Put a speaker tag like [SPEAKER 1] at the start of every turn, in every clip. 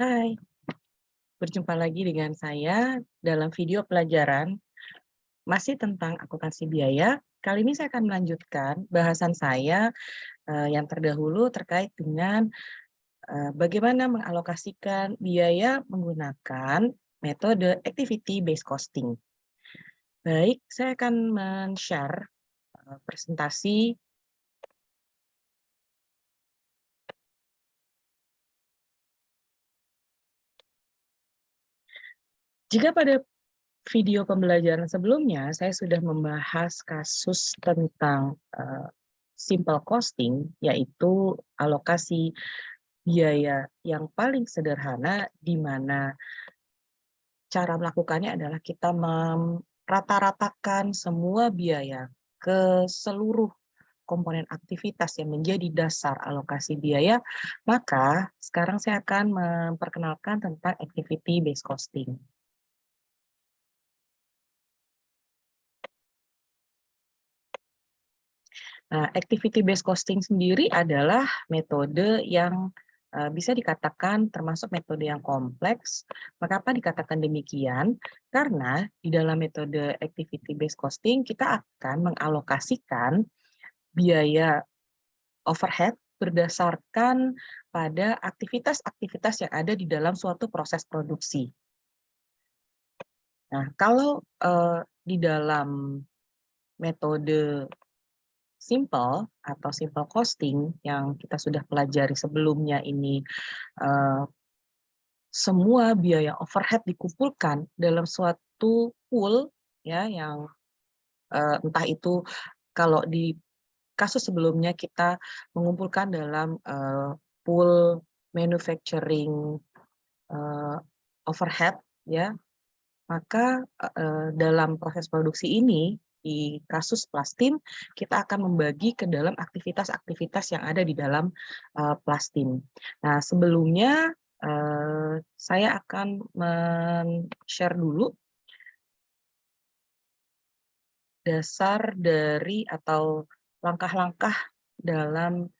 [SPEAKER 1] Hai, berjumpa lagi dengan saya dalam video pelajaran masih tentang akuntansi biaya. Kali ini saya akan melanjutkan bahasan saya yang terdahulu terkait dengan bagaimana mengalokasikan biaya menggunakan metode activity based costing. Baik, saya akan men-share presentasi. Jika pada video pembelajaran sebelumnya, saya sudah membahas kasus tentang simple costing, yaitu alokasi biaya yang paling sederhana, di mana cara melakukannya adalah kita merata-ratakan semua biaya ke seluruh komponen aktivitas yang menjadi dasar alokasi biaya. Maka sekarang saya akan memperkenalkan tentang activity based costing. Nah, activity based costing sendiri adalah metode yang bisa dikatakan termasuk metode yang kompleks. Mengapa dikatakan demikian? Karena di dalam metode activity based costing kita akan mengalokasikan biaya overhead berdasarkan pada aktivitas-aktivitas yang ada di dalam suatu proses produksi. Nah, kalau di dalam metode simple atau simple costing yang kita sudah pelajari sebelumnya ini, semua biaya overhead dikumpulkan dalam suatu pool ya, yang entah itu kalau di kasus sebelumnya kita mengumpulkan dalam pool manufacturing overhead ya, maka dalam proses produksi ini, di kasus Plastin, kita akan membagi ke dalam aktivitas-aktivitas yang ada di dalam Plastin. Nah, sebelumnya saya akan men-share dulu dasar dari atau langkah-langkah dalam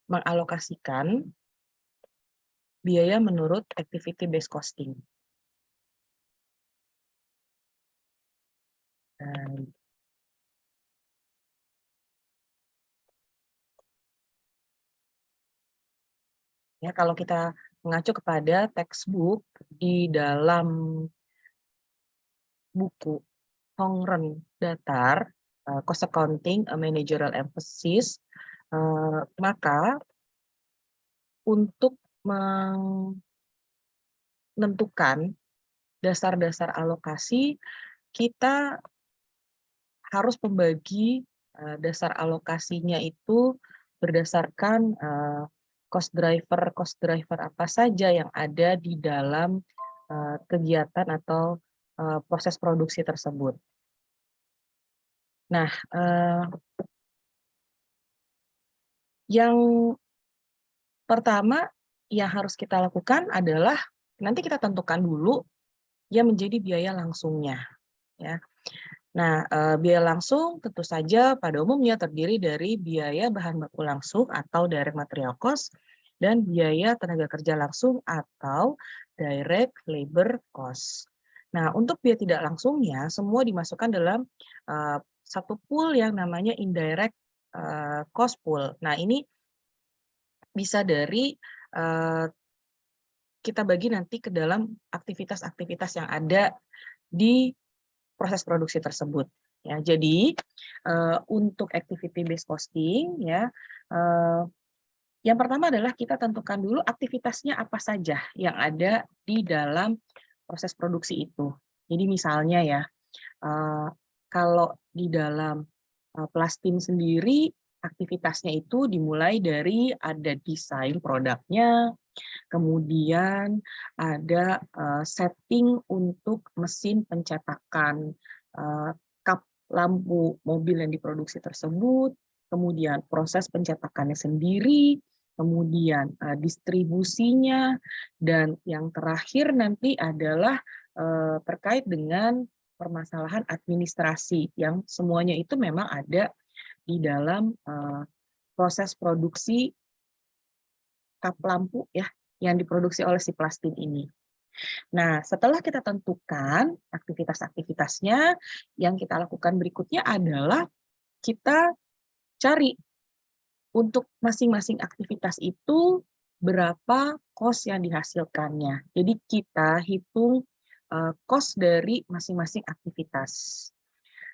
[SPEAKER 1] mengalokasikan biaya menurut activity based costing. Ya, kalau kita mengacu kepada textbook di dalam buku Hongren Datar, Cost Accounting, A Managerial Emphasis, maka untuk menentukan dasar-dasar alokasi, kita harus membagi dasar alokasinya itu berdasarkan cost driver apa saja yang ada di dalam kegiatan atau proses produksi tersebut. Nah, yang pertama yang harus kita lakukan adalah nanti kita tentukan dulu yang menjadi biaya langsungnya, ya. Nah, biaya langsung tentu saja pada umumnya terdiri dari biaya bahan baku langsung atau direct material cost dan biaya tenaga kerja langsung atau direct labor cost. Nah, untuk biaya tidak langsungnya semua dimasukkan dalam satu pool yang namanya indirect cost pool. Nah, ini bisa dari kita bagi nanti ke dalam aktivitas-aktivitas yang ada di proses produksi tersebut. Ya, jadi untuk activity based costing ya, yang pertama adalah kita tentukan dulu aktivitasnya apa saja yang ada di dalam proses produksi itu. Jadi misalnya ya, kalau di dalam Plastin sendiri aktivitasnya itu dimulai dari ada desain produknya, kemudian ada setting untuk mesin pencetakan kap lampu mobil yang diproduksi tersebut, kemudian proses pencetakannya sendiri, kemudian distribusinya, dan yang terakhir nanti adalah terkait dengan permasalahan administrasi yang semuanya itu memang ada di dalam proses produksi kap lampu ya yang diproduksi oleh si plastin ini. Nah, setelah kita tentukan aktivitas-aktivitasnya, yang kita lakukan berikutnya adalah kita cari untuk masing-masing aktivitas itu berapa cost yang dihasilkannya. Jadi kita hitung cost dari masing-masing aktivitas.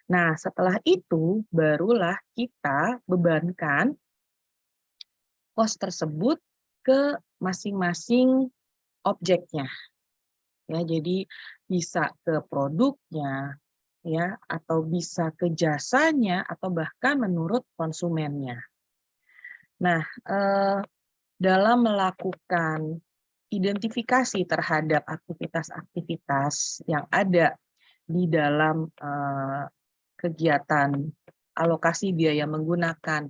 [SPEAKER 1] Nah, setelah itu barulah kita bebankan cost tersebut ke masing-masing objeknya. Ya, jadi bisa ke produknya, ya, atau bisa ke jasanya, atau bahkan menurut konsumennya. Nah, dalam melakukan identifikasi terhadap aktivitas-aktivitas yang ada di dalam kegiatan alokasi biaya menggunakan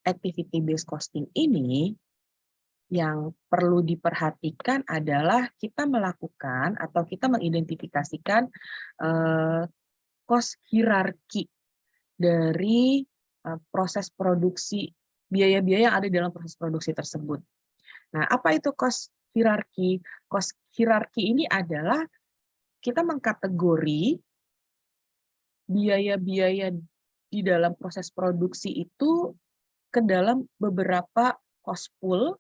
[SPEAKER 1] activity based costing ini, yang perlu diperhatikan adalah kita melakukan atau kita mengidentifikasikan cost hierarki dari proses produksi, biaya-biaya yang ada di dalam proses produksi tersebut. Nah, apa itu cost hierarki? Cost hierarki ini adalah kita mengkategori biaya-biaya di dalam proses produksi itu ke dalam beberapa cost pool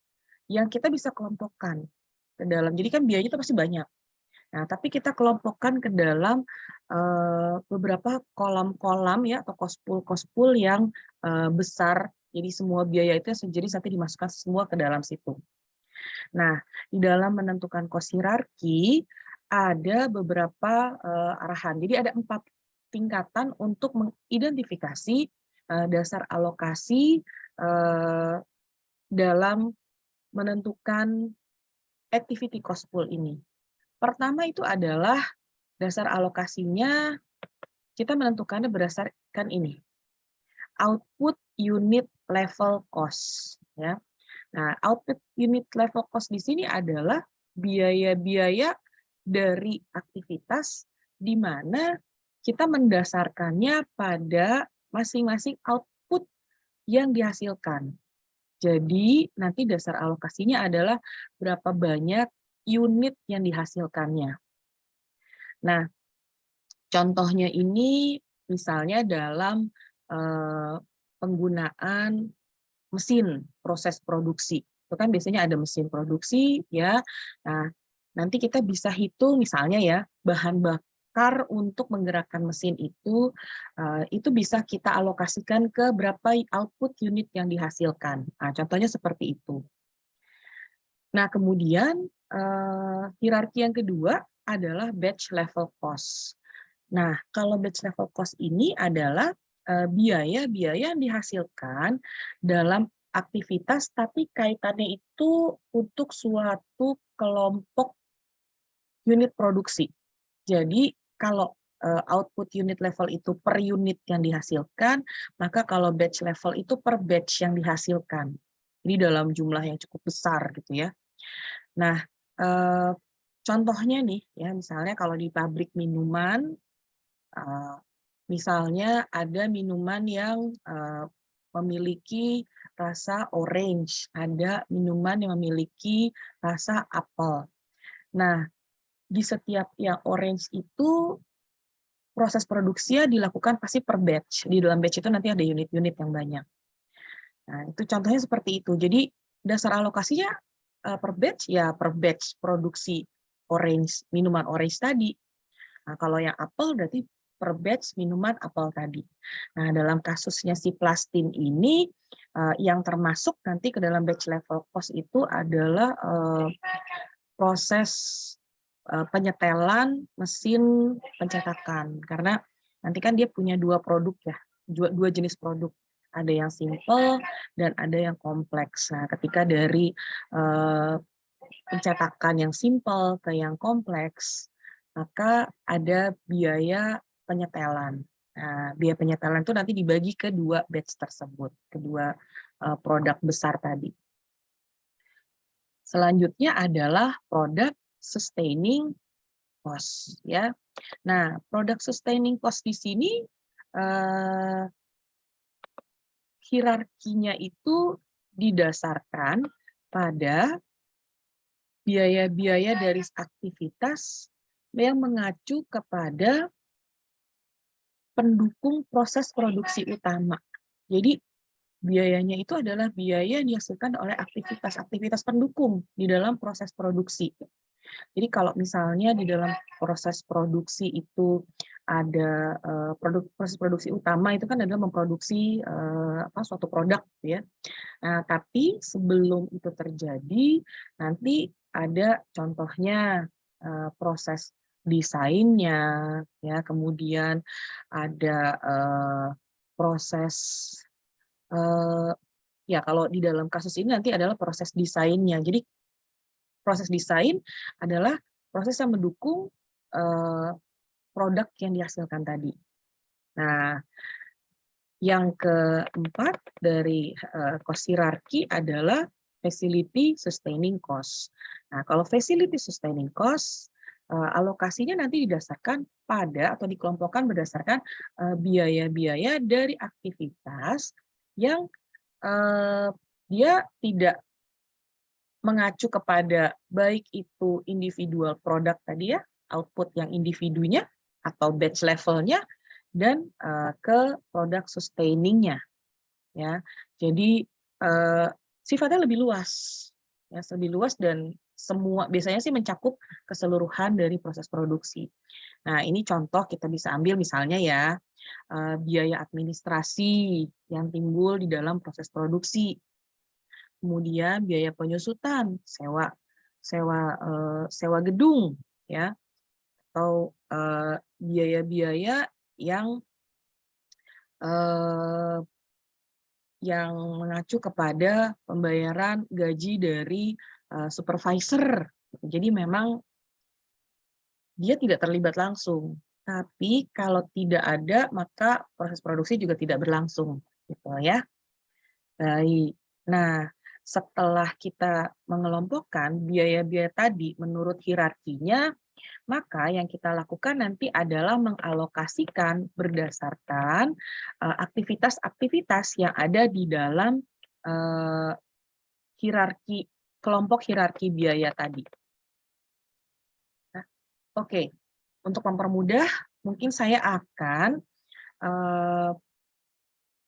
[SPEAKER 1] yang kita bisa kelompokkan ke dalam. Jadi kan biayanya itu pasti banyak. Nah, tapi kita kelompokkan ke dalam beberapa kolam-kolam ya atau cost pool yang besar. Jadi semua biaya itu jadi nanti dimasukkan semua ke dalam situ. Nah, di dalam menentukan cost hierarki ada beberapa arahan. Jadi ada 4 tingkatan untuk mengidentifikasi dasar alokasi dalam menentukan activity cost pool ini. Pertama itu adalah dasar alokasinya kita menentukannya berdasarkan ini, output unit level cost. Ya. Nah, output unit level cost di sini adalah biaya-biaya dari aktivitas di mana kita mendasarkannya pada masing-masing output yang dihasilkan. Jadi nanti dasar alokasinya adalah berapa banyak unit yang dihasilkannya. Nah, contohnya ini misalnya dalam penggunaan mesin proses produksi. Itu kan biasanya ada mesin produksi ya. Nah, nanti kita bisa hitung misalnya ya bahan bakar untuk menggerakkan mesin itu bisa kita alokasikan ke berapa output unit yang dihasilkan. Nah, contohnya seperti itu. Nah, kemudian hierarki yang kedua adalah batch level cost. Nah, kalau batch level cost ini adalah biaya-biaya yang dihasilkan dalam aktivitas, tapi kaitannya itu untuk suatu kelompok unit produksi. Jadi, kalau output unit level itu per unit yang dihasilkan, maka kalau batch level itu per batch yang dihasilkan. Jadi dalam jumlah yang cukup besar gitu ya. Nah, contohnya nih ya, misalnya kalau di pabrik minuman, misalnya ada minuman yang memiliki rasa orange, ada minuman yang memiliki rasa apel. Nah, di setiap yang orange itu proses produksinya dilakukan pasti per batch. Di dalam batch itu nanti ada unit-unit yang banyak. Nah, itu contohnya seperti itu. Jadi dasar alokasinya per batch ya per batch produksi orange, minuman orange tadi. Nah, kalau yang apel berarti per batch minuman apel tadi. Nah, dalam kasusnya si plastin ini yang termasuk nanti ke dalam batch level cost itu adalah proses penyetelan mesin pencetakan. Karena nanti kan dia punya dua produk ya, dua jenis produk. Ada yang simple dan ada yang kompleks. Nah, ketika dari pencetakan yang simple ke yang kompleks, maka ada biaya penyetelan. Nah, biaya penyetelan itu nanti dibagi ke dua batch tersebut, kedua produk besar tadi. Selanjutnya adalah produk sustaining cost, ya. Nah, produk sustaining cost di sini hierarkinya itu didasarkan pada biaya-biaya dari aktivitas yang mengacu kepada pendukung proses produksi utama. Jadi biayanya itu adalah biaya yang dihasilkan oleh aktivitas-aktivitas pendukung di dalam proses produksi. Jadi kalau misalnya di dalam proses produksi itu ada proses produksi utama itu kan adalah memproduksi suatu produk, ya. Nah, tapi sebelum itu terjadi nanti ada contohnya proses desainnya, ya, kemudian ada proses ya kalau di dalam kasus ini nanti adalah proses desainnya. Jadi proses desain adalah proses yang mendukung produk yang dihasilkan tadi. Nah, yang keempat dari cost hierarchy adalah facility sustaining cost. Nah, kalau facility sustaining cost, alokasinya nanti didasarkan pada atau dikelompokkan berdasarkan biaya-biaya dari aktivitas yang dia tidak mengacu kepada baik itu individual produk tadi, ya, output yang individunya atau batch levelnya, dan ke produk sustaining-nya, ya. Jadi sifatnya lebih luas, ya, lebih luas dan semua biasanya sih mencakup keseluruhan dari proses produksi. Nah, ini contoh kita bisa ambil misalnya, ya, biaya administrasi yang timbul di dalam proses produksi. Kemudian biaya penyusutan, sewa gedung, ya, atau biaya-biaya yang mengacu kepada pembayaran gaji dari supervisor. Jadi memang dia tidak terlibat langsung, tapi kalau tidak ada maka proses produksi juga tidak berlangsung, gitu, ya. Baik. Nah, setelah kita mengelompokkan biaya-biaya tadi menurut hierarkinya, maka yang kita lakukan nanti adalah mengalokasikan berdasarkan aktivitas-aktivitas yang ada di dalam hierarki, kelompok hierarki biaya tadi. Nah, oke. Untuk mempermudah, mungkin saya akan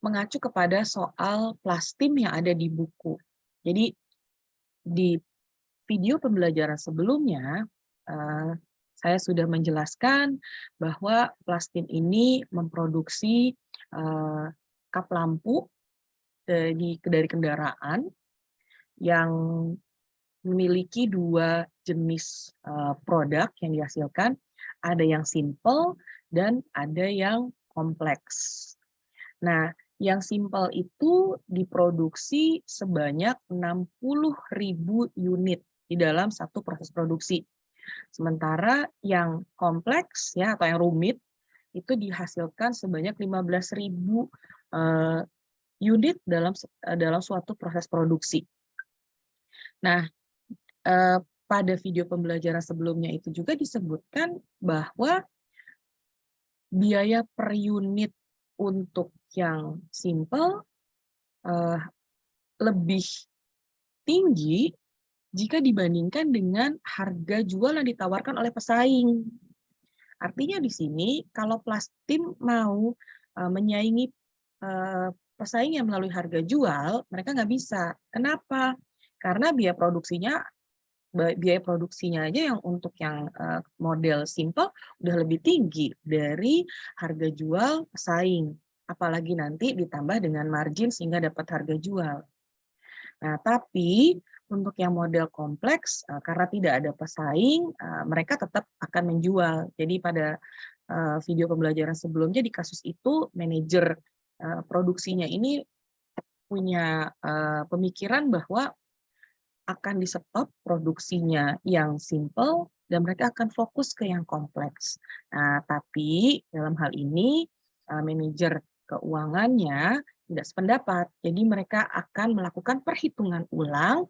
[SPEAKER 1] mengacu kepada soal plastim yang ada di buku. Jadi di video pembelajaran sebelumnya, saya sudah menjelaskan bahwa plastim ini memproduksi kap lampu dari kendaraan yang memiliki dua jenis produk yang dihasilkan, ada yang simple dan ada yang kompleks. Nah, yang simple itu diproduksi sebanyak 60.000 unit di dalam satu proses produksi. Sementara yang kompleks, ya, atau yang rumit itu dihasilkan sebanyak 15.000 unit dalam suatu proses produksi. Nah, pada video pembelajaran sebelumnya itu juga disebutkan bahwa biaya per unit untuk yang simple lebih tinggi jika dibandingkan dengan harga jual yang ditawarkan oleh pesaing. Artinya di sini kalau Plastim mau menyaingi pesaing yang melalui harga jual, mereka nggak bisa. Kenapa? Karena biaya produksinya aja yang untuk yang model simple udah lebih tinggi dari harga jual pesaing. Apalagi nanti ditambah dengan margin sehingga dapat harga jual. Nah, tapi untuk yang model kompleks, karena tidak ada pesaing, mereka tetap akan menjual. Jadi pada video pembelajaran sebelumnya di kasus itu, manajer produksinya ini punya pemikiran bahwa akan di-stop produksinya yang simple dan mereka akan fokus ke yang kompleks. Nah, tapi dalam hal ini manajer keuangannya tidak sependapat. Jadi mereka akan melakukan perhitungan ulang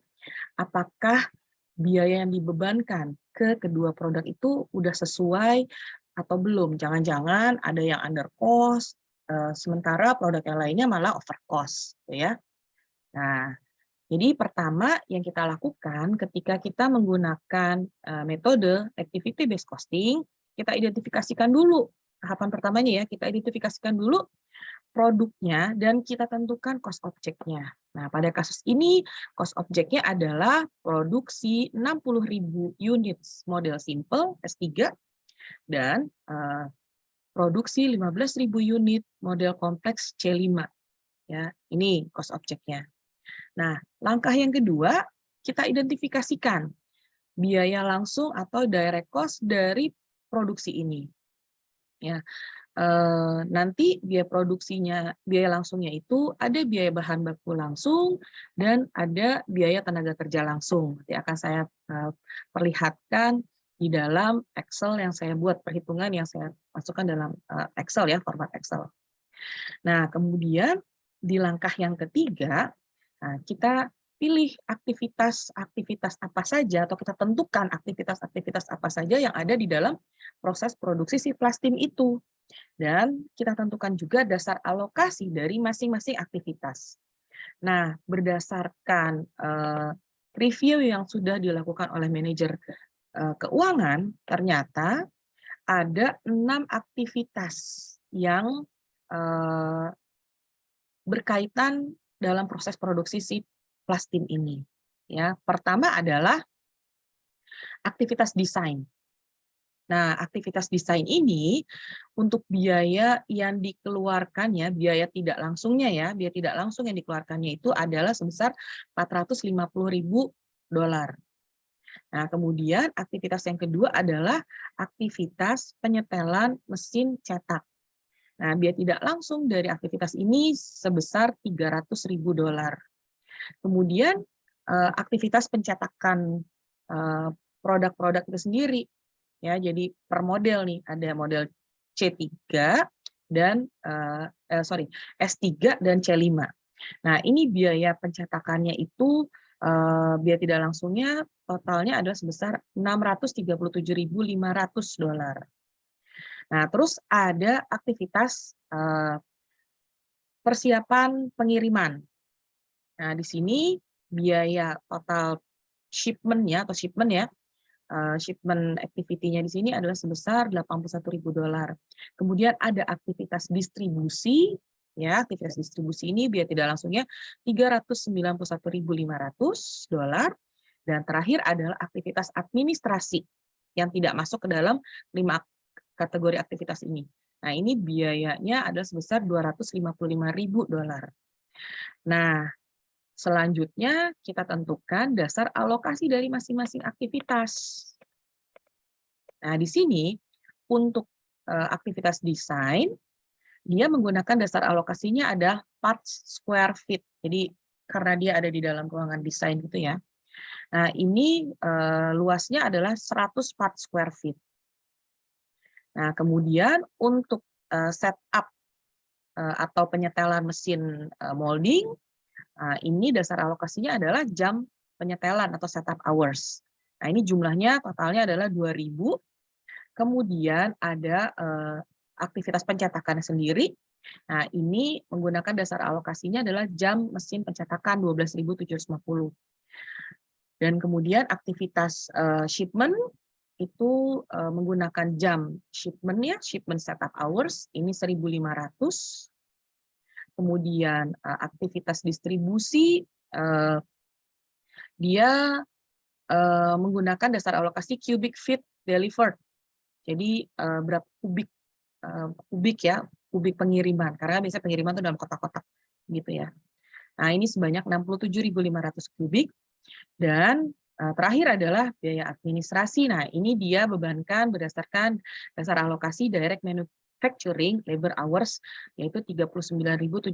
[SPEAKER 1] apakah biaya yang dibebankan ke kedua produk itu udah sesuai atau belum. Jangan-jangan ada yang under cost, sementara produk yang lainnya malah over cost, gitu, ya. Nah, Jadi pertama yang kita lakukan ketika kita menggunakan metode activity based costing, kita identifikasikan dulu tahapan pertamanya ya, kita identifikasikan dulu produknya dan kita tentukan cost objeknya. Nah, pada kasus ini cost objeknya adalah produksi 60.000 unit model simple S3 dan produksi 15.000 unit model kompleks C5. Ya, ini cost objeknya. Nah, langkah yang kedua, kita identifikasikan biaya langsung atau direct cost dari produksi ini. Ya, nanti biaya produksinya, biaya langsungnya itu ada biaya bahan baku langsung dan ada biaya tenaga kerja langsung. Nanti akan saya perlihatkan di dalam Excel yang saya buat, perhitungan yang saya masukkan dalam Excel ya, format Excel. Nah, kemudian di langkah yang ketiga, kita pilih aktivitas-aktivitas apa saja atau kita tentukan aktivitas-aktivitas apa saja yang ada di dalam proses produksi si plastin itu. Dan kita tentukan juga dasar alokasi dari masing-masing aktivitas. Nah, berdasarkan review yang sudah dilakukan oleh manajer keuangan, ternyata ada 6 aktivitas yang berkaitan dalam proses produksi si plastin ini. Ya, pertama adalah aktivitas desain. Nah, aktivitas desain ini untuk biaya yang dikeluarkannya, biaya tidak langsungnya ya, biaya tidak langsung yang dikeluarkannya itu adalah sebesar $450.000. Nah, kemudian aktivitas yang kedua adalah aktivitas penyetelan mesin cetak. Nah, biaya tidak langsung dari aktivitas ini sebesar $300.000. Kemudian aktivitas pencetakan produk-produk itu sendiri. Ya, jadi per model nih, ada model C3 dan S3 dan C5. Nah, ini biaya pencetakannya itu biaya tidak langsungnya totalnya adalah sebesar $637.500. Nah, terus ada aktivitas persiapan pengiriman. Nah, di sini biaya total shipment-nya atau shipment ya, shipment activity-nya di sini adalah sebesar $81.000. Kemudian ada aktivitas distribusi, ya, aktivitas distribusi ini biaya tidak langsungnya $391.500. Dan terakhir adalah aktivitas administrasi yang tidak masuk ke dalam 5 kategori aktivitas ini. Nah, ini biayanya adalah sebesar $255.000. Nah, selanjutnya kita tentukan dasar alokasi dari masing-masing aktivitas. Nah, di sini untuk aktivitas desain, dia menggunakan dasar alokasinya ada parts square feet. Jadi karena dia ada di dalam ruangan desain gitu ya. Nah, ini luasnya adalah 100 parts square feet. Nah, kemudian untuk setup atau penyetelan mesin molding, ini dasar alokasinya adalah jam penyetelan atau setup hours. Nah, ini jumlahnya totalnya adalah 2.000. Kemudian ada aktivitas pencetakan sendiri. Nah, ini menggunakan dasar alokasinya adalah jam mesin pencetakan 12.750. Dan kemudian aktivitas shipment itu menggunakan jam shipment-nya, shipment setup hours, ini 1.500. Kemudian aktivitas distribusi, dia menggunakan dasar alokasi cubic feet delivered. Jadi berapa kubik ya, kubik pengiriman. Karena biasanya pengiriman itu dalam kotak-kotak gitu ya. Nah, ini sebanyak 67.500 kubik. Dan terakhir adalah biaya administrasi. Nah, ini dia bebankan berdasarkan dasar alokasi direct manufacturing labor hours, yaitu 39.750.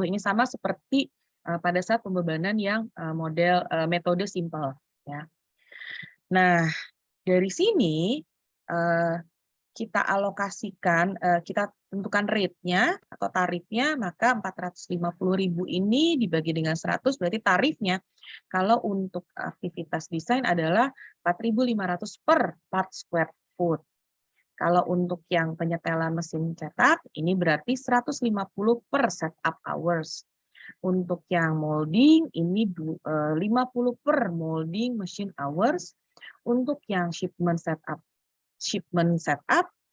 [SPEAKER 1] Ini sama seperti pada saat pembebanan yang model metode simple. Ya. Nah, dari sini kita alokasikan, kita tentukan rate-nya atau tarifnya, maka 450.000 ini dibagi dengan 100, berarti tarifnya kalau untuk aktivitas desain adalah 4.500 per part square foot. Kalau untuk yang penyetelan mesin cetak, ini berarti 150 per setup hours. Untuk yang molding ini 50 per molding machine hours. Untuk yang shipment setup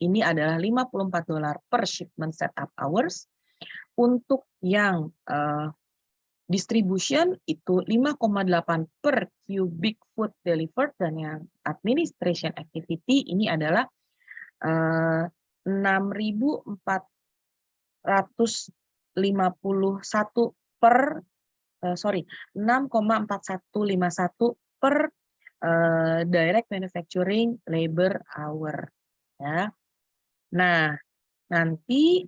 [SPEAKER 1] ini adalah $54 per shipment setup hours. Untuk yang distribution itu 5,8 per cubic foot delivered, dan yang administration activity ini adalah 6,4151 per direct manufacturing labor hour, ya. Nah, nanti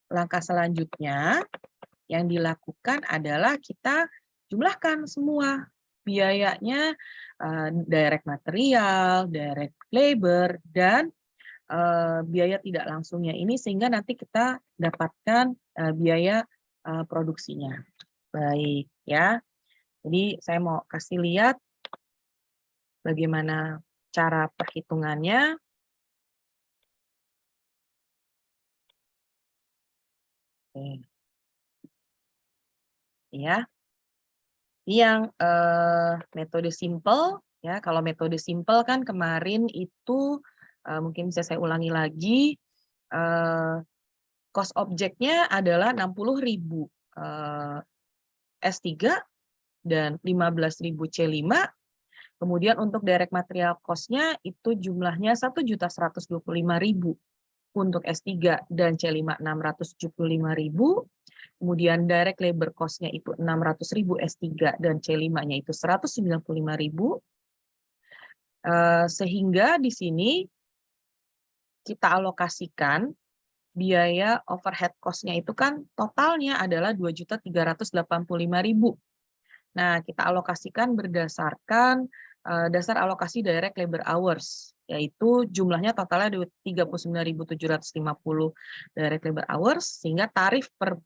[SPEAKER 1] langkah selanjutnya yang dilakukan adalah kita jumlahkan semua biayanya, direct material, direct labor, dan biaya tidak langsungnya ini, sehingga nanti kita dapatkan biaya produksinya. Baik, ya. Jadi saya mau kasih lihat bagaimana cara perhitungannya. Oke. Ya. Yang metode simple, ya. Kalau metode simple kan kemarin itu mungkin bisa saya ulangi lagi, cost objeknya adalah 60.000 S3 dan 15.000 C5. Kemudian untuk direct material cost-nya itu jumlahnya 1.125.000 untuk S3 dan C5 675.000. Kemudian direct labor cost-nya itu 600.000 S3 dan C5-nya itu 195.000. Sehingga di sini kita alokasikan biaya overhead cost-nya itu kan totalnya adalah 2.385.000. Nah, kita alokasikan berdasarkan dasar alokasi direct labor hours, yaitu jumlahnya totalnya 39.750 direct labor hours, sehingga tarif per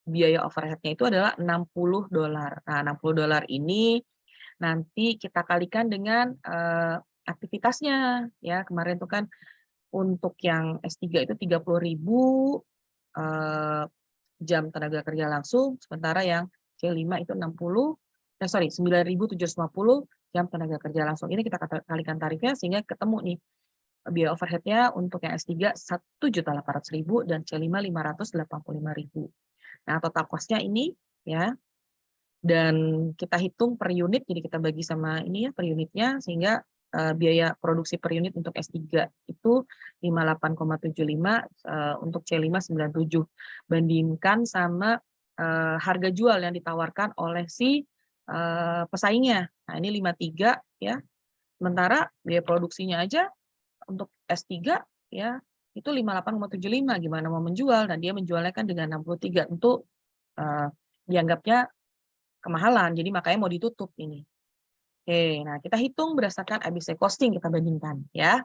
[SPEAKER 1] biaya overhead-nya itu adalah $60. Nah, $60 ini nanti kita kalikan dengan aktivitasnya, ya. Kemarin itu kan untuk yang S3 itu 30.000 jam tenaga kerja langsung, sementara yang C5 itu 9.750 jam tenaga kerja langsung. Ini kita kalikan tarifnya sehingga ketemu nih biaya overhead-nya untuk yang S3 1.800.000 dan C5 585.000. Nah, total cost-nya ini, ya. Dan kita hitung per unit, jadi kita bagi sama ini ya per unitnya, sehingga biaya produksi per unit untuk S3 itu 58,75, untuk C5 97, bandingkan sama harga jual yang ditawarkan oleh si pesaingnya. Nah, ini 53, ya. Sementara biaya produksinya aja untuk S3 ya itu 58,75, gimana mau menjual? Nah, dia menjualnya kan dengan 63, tentu dianggapnya kemahalan, jadi makanya mau ditutup ini. Oke, nah kita hitung berdasarkan ABC costing, kita bandingkan, ya.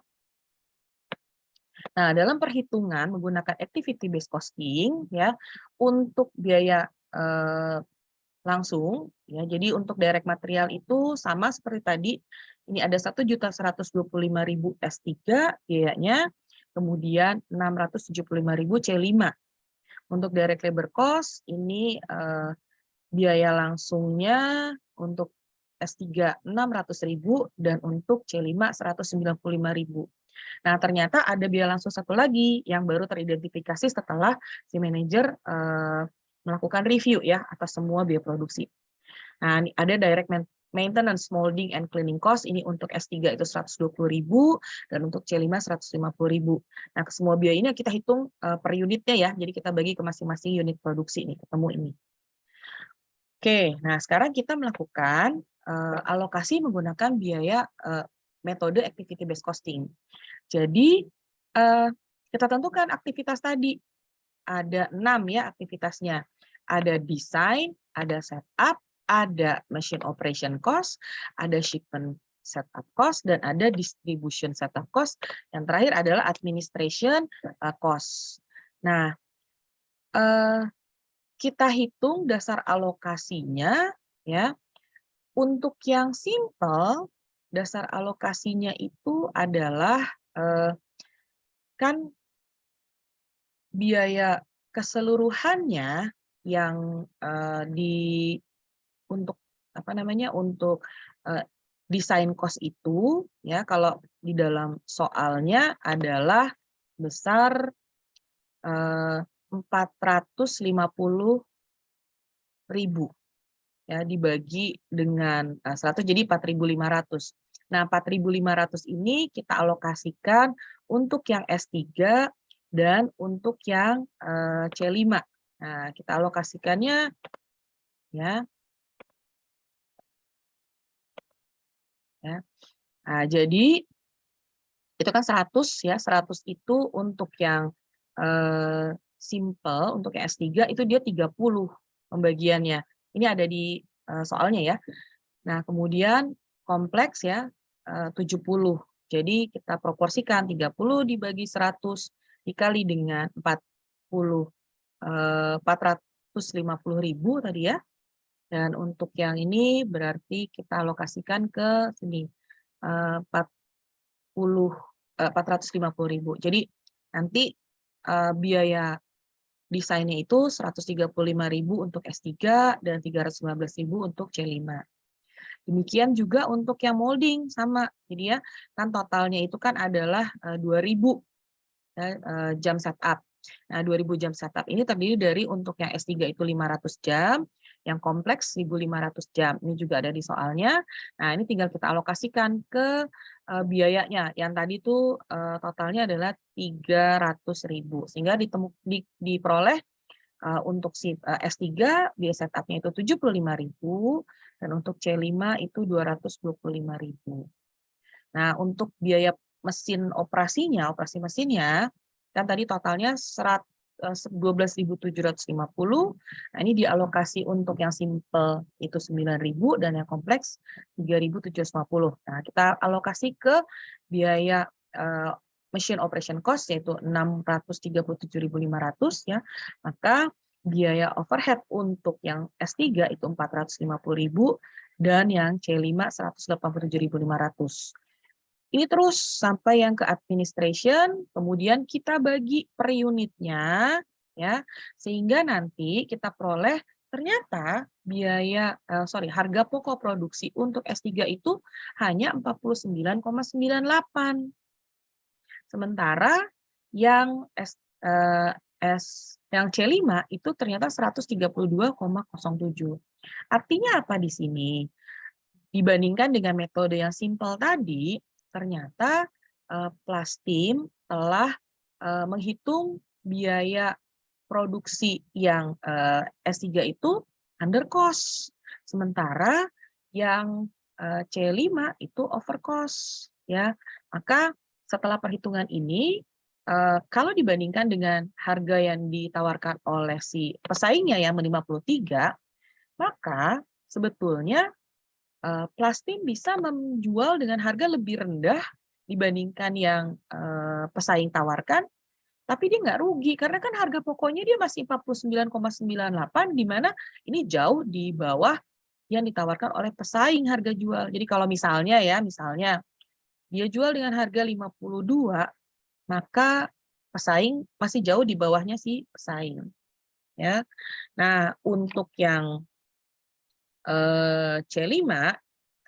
[SPEAKER 1] Nah, dalam perhitungan menggunakan activity based costing, ya, untuk biaya langsung, ya, jadi untuk direct material itu sama seperti tadi, ini ada 1.125.000 S3 biayanya, kemudian 675.000 C5. Untuk direct labor cost ini biaya langsungnya untuk S3 600.000 dan untuk C5 195.000. Nah, ternyata ada biaya langsung satu lagi yang baru teridentifikasi setelah si manajer melakukan review, ya, atas semua biaya produksi. Nah, ini ada direct maintenance, molding and cleaning cost, ini untuk S3 itu 120.000 dan untuk C5 150.000. Nah, ke semua biaya ini kita hitung per unitnya, ya. Jadi kita bagi ke masing-masing unit produksi nih, ketemu ini. Oke, nah sekarang kita melakukan alokasi menggunakan biaya metode activity based costing. Jadi kita tentukan aktivitas tadi. Ada 6 ya aktivitasnya. Ada desain, ada setup, ada machine operation cost, ada shipment setup cost, dan ada distribution setup cost. Yang terakhir adalah administration cost. Nah, kita hitung dasar alokasinya, ya. Untuk yang simple, dasar alokasinya itu adalah kan biaya keseluruhannya yang untuk apa namanya, untuk desain cost itu ya, kalau di dalam soalnya adalah besar 450.000 ya, dibagi dengan 100 jadi 4.500. Nah, 4.500 ini kita alokasikan untuk yang S3 dan untuk yang C5. Nah, kita alokasikannya ya. Nah, jadi itu kan 100 ya, 100 itu untuk yang simple, untuk yang S3 itu dia 30 pembagiannya. Ini ada di soalnya ya. Nah, kemudian kompleks ya 70. Jadi kita proporsikan 30 dibagi 100 dikali dengan 450.000 tadi ya. Dan untuk yang ini berarti kita alokasikan ke sini 450.000. Jadi nanti biaya desainnya itu 135.000 untuk S3 dan 315.000 untuk C5. Demikian juga untuk yang molding sama. Jadi ya, kan totalnya itu kan adalah 2.000 jam setup. Nah, 2.000 jam setup ini terdiri dari untuk yang S3 itu 500 jam, yang kompleks 1.500 jam. Ini juga ada di soalnya. Nah, ini tinggal kita alokasikan ke biayanya. Yang tadi itu totalnya adalah 300.000. Sehingga diperoleh untuk si S3 biaya setupnya itu 75.000 dan untuk C5 itu 225.000. Nah, untuk biaya operasi mesinnya kan tadi totalnya 12.750. Nah, ini dialokasi untuk yang simple itu 9.000 dan yang kompleks 3.750. Nah, kita alokasi ke biaya machine operation cost yaitu 637.500 ya. Maka biaya overhead untuk yang S3 itu 450.000 dan yang C5 187.500. Ini terus sampai yang ke administration, kemudian kita bagi per unitnya, ya, sehingga nanti kita peroleh ternyata harga pokok produksi untuk S3 itu hanya 49,98. Sementara yang yang C5 itu ternyata 132,07. Artinya apa di sini? Dibandingkan dengan metode yang simpel tadi, ternyata Plastim telah menghitung biaya produksi yang S3 itu under cost. Sementara yang C5 itu over cost. Ya. Maka setelah perhitungan ini, kalau dibandingkan dengan harga yang ditawarkan oleh si pesaingnya yang 53, maka sebetulnya Plastim bisa menjual dengan harga lebih rendah dibandingkan yang pesaing tawarkan, tapi dia nggak rugi karena kan harga pokoknya dia masih 49,98 di mana ini jauh di bawah yang ditawarkan oleh pesaing harga jual. Jadi kalau misalnya dia jual dengan harga 52, maka pesaing masih jauh di bawahnya si pesaing. Ya. Nah, untuk yang C5,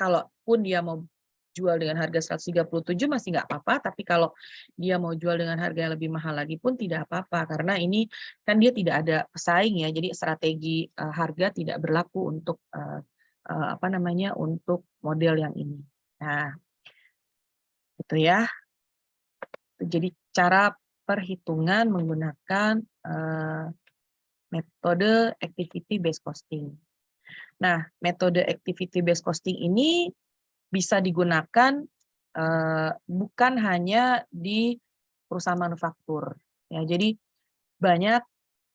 [SPEAKER 1] kalaupun dia mau jual dengan harga 137 masih nggak apa-apa, tapi kalau dia mau jual dengan harga yang lebih mahal lagi pun tidak apa-apa, karena ini kan dia tidak ada pesaing ya, jadi strategi harga tidak berlaku untuk untuk model yang ini. Nah, itu ya. Jadi cara perhitungan menggunakan metode activity based costing. Nah, metode activity based costing ini bisa digunakan bukan hanya di perusahaan manufaktur. Ya, jadi banyak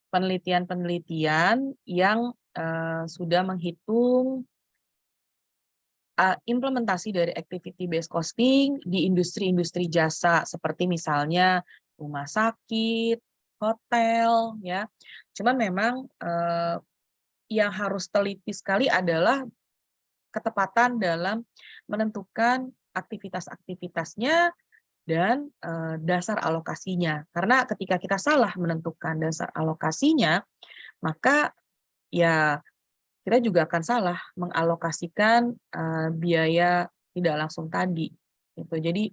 [SPEAKER 1] penelitian-penelitian yang sudah menghitung implementasi dari activity based costing di industri-industri jasa seperti misalnya rumah sakit, hotel, ya. Cuman memang yang harus teliti sekali adalah ketepatan dalam menentukan aktivitas-aktivitasnya dan dasar alokasinya. Karena ketika kita salah menentukan dasar alokasinya, maka ya kita juga akan salah mengalokasikan biaya tidak langsung tadi. Gitu. Jadi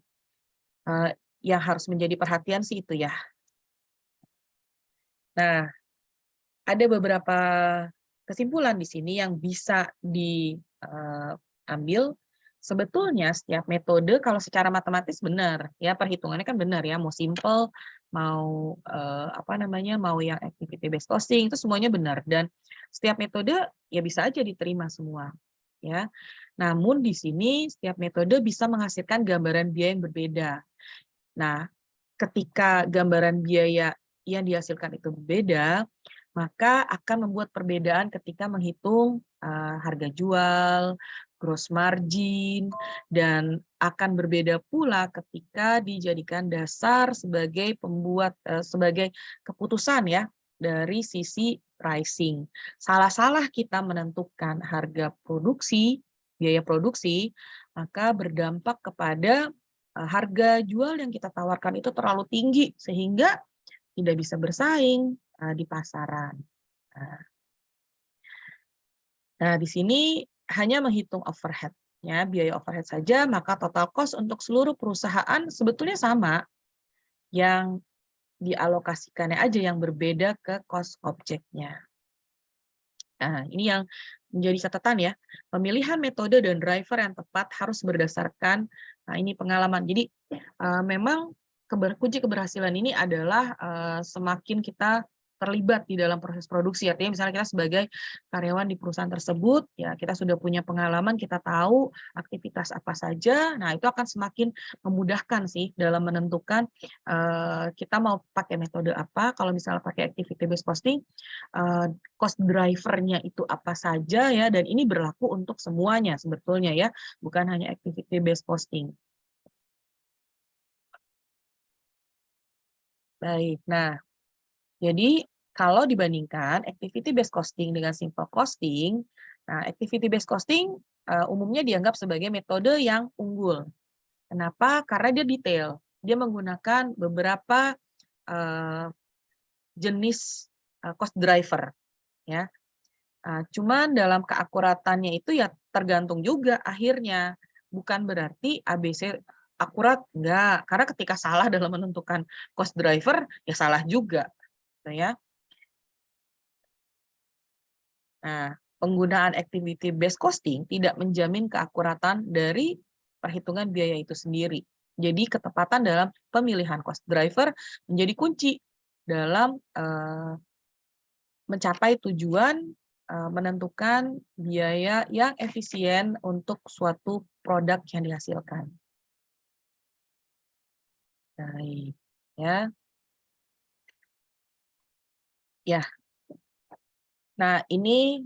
[SPEAKER 1] yang harus menjadi perhatian sih itu ya. Nah, ada beberapa kesimpulan di sini yang bisa diambil. Sebetulnya setiap metode kalau secara matematis benar, ya perhitungannya kan benar ya, mau simple, mau mau yang activity based costing itu semuanya benar dan setiap metode ya bisa aja diterima semua, ya. Namun di sini setiap metode bisa menghasilkan gambaran biaya yang berbeda. Nah, ketika gambaran biaya yang dihasilkan itu berbeda, maka akan membuat perbedaan ketika menghitung harga jual, gross margin, dan akan berbeda pula ketika dijadikan dasar sebagai sebagai keputusan ya dari sisi pricing. Salah-salah kita menentukan harga produksi, biaya produksi, maka berdampak kepada harga jual yang kita tawarkan itu terlalu tinggi sehingga tidak bisa bersaing di pasaran. Nah, di sini hanya menghitung overhead, ya, biaya overhead saja, maka total cost untuk seluruh perusahaan sebetulnya sama, yang dialokasikannya aja yang berbeda ke cost objeknya. Nah, ini yang menjadi catatan ya. Pemilihan metode dan driver yang tepat harus berdasarkan ini pengalaman. Jadi memang kunci keberhasilan ini adalah semakin kita terlibat di dalam proses produksi. Artinya misalnya kita sebagai karyawan di perusahaan tersebut, ya kita sudah punya pengalaman, kita tahu aktivitas apa saja. Nah, itu akan semakin memudahkan sih dalam menentukan kita mau pakai metode apa. Kalau misalnya pakai activity based costing, cost driver-nya itu apa saja ya, dan ini berlaku untuk semuanya sebetulnya ya, bukan hanya activity based costing. Baik, nah jadi kalau dibandingkan activity based costing dengan simple costing, nah activity based costing umumnya dianggap sebagai metode yang unggul. Kenapa? Karena dia detail, dia menggunakan beberapa jenis cost driver ya. Cuman dalam keakuratannya itu ya tergantung juga akhirnya. Bukan berarti ABC akurat, enggak. Karena ketika salah dalam menentukan cost driver, ya salah juga. Gitu ya. Nah, penggunaan activity based costing tidak menjamin keakuratan dari perhitungan biaya itu sendiri. Jadi ketepatan dalam pemilihan cost driver menjadi kunci dalam mencapai tujuan menentukan biaya yang efisien untuk suatu produk yang dihasilkan. Baik, ya. Ya. Nah, ini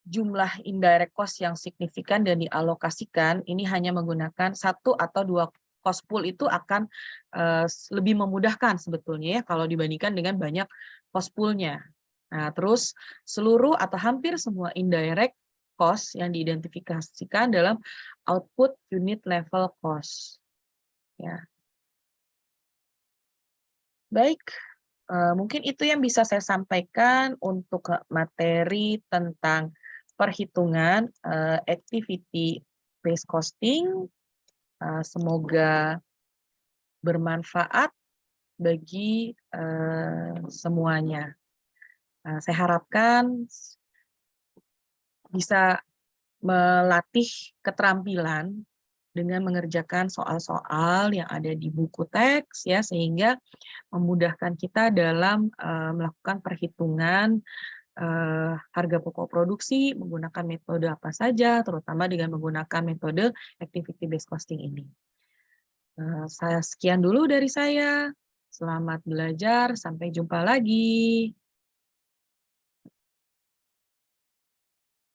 [SPEAKER 1] jumlah indirect cost yang signifikan dan dialokasikan ini hanya menggunakan satu atau dua cost pool itu akan lebih memudahkan sebetulnya ya kalau dibandingkan dengan banyak cost pool-nya. Nah, terus seluruh atau hampir semua indirect cost yang diidentifikasikan dalam output unit level cost. Ya. Baik, mungkin itu yang bisa saya sampaikan untuk materi tentang perhitungan activity based costing. Semoga bermanfaat bagi semuanya. Saya harapkan bisa melatih keterampilan dengan mengerjakan soal-soal yang ada di buku teks ya sehingga memudahkan kita dalam melakukan perhitungan harga pokok produksi menggunakan metode apa saja, terutama dengan menggunakan metode activity based costing ini. Saya sekian dulu dari saya. Selamat belajar, sampai jumpa lagi.